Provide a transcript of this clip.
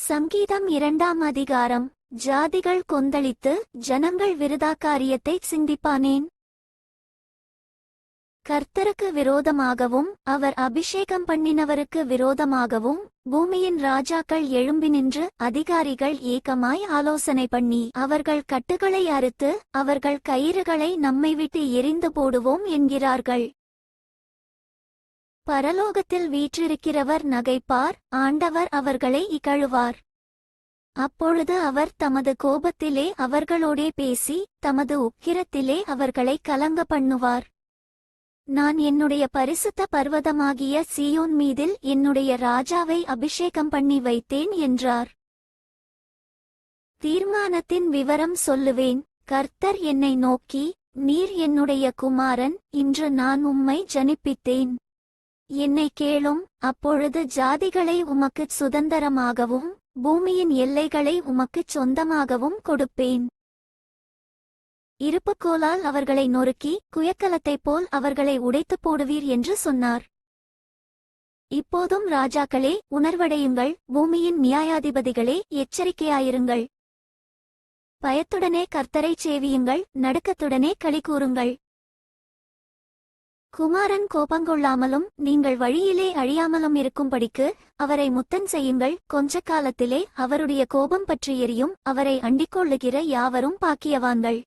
சங்கீதம் 2ஆம் அதிகாரம். ஜாதிகள் கொந்தளித்து ஜனங்கள் விருதாக்காரியத்தை சிந்திப்பானேன். கர்த்தருக்கு விரோதமாகவும் அவர் அபிஷேகம் பண்ணினவருக்கு விரோதமாகவும் பூமியின் ராஜாக்கள் எழும்பி நின்று அதிகாரிகள் ஏகமாய் ஆலோசனை பண்ணி அவர்கள் கட்டுகளை அறுத்து அவர்கள் கயிறுகளை நம்மை விட்டு எறிந்து போடுவோம் என்கிறார்கள். பரலோகத்தில் வீற்றிருக்கிறவர் நகைப்பார், ஆண்டவர் அவர்களை இகழுவார். அப்பொழுது அவர் தமது கோபத்திலே அவர்களோடே பேசி தமது உக்கிரத்திலே அவர்களை கலங்க பண்ணுவார். நான் என்னுடைய பரிசுத்த பர்வதமாகிய சீயோன் மீதில் என்னுடைய ராஜாவை அபிஷேகம் பண்ணி வைத்தேன் என்றார். தீர்மானத்தின் விவரம் சொல்லுவேன். கர்த்தர் என்னை நோக்கி, நீர் என்னுடைய குமாரன், இன்று நான் உம்மை ஜனிப்பித்தேன். என்னை கேளும், அப்பொழுது ஜாதிகளை உமக்குச் சுதந்தரமாகவும் பூமியின் எல்லைகளை உமக்குச் சொந்தமாகவும் கொடுப்பேன். இருப்புக்கோலால் அவர்களை நொறுக்கி குயக்கலத்தைப் போல் அவர்களை உடைத்துப் போடுவீர் என்று சொன்னார். இப்போதும் ராஜாக்களே, உணர்வடையுங்கள், பூமியின் நியாயாதிபதிகளே, எச்சரிக்கையாயிருங்கள். பயத்துடனே கர்த்தரைச் சேவியுங்கள், நடுக்கத்துடனே களிகூருங்கள். குமாரன் கோபங்கொள்ளாமலும் நீங்கள் வழியிலே அழியாமலும் இருக்கும்படிக்கு அவரை முத்தன் செய்யுங்கள். கொஞ்ச காலத்திலே அவருடைய கோபம் பற்றி எரியும். அவரை அண்டிக்கொள்ளுகிற யாவரும் பாக்கியவான்கள்.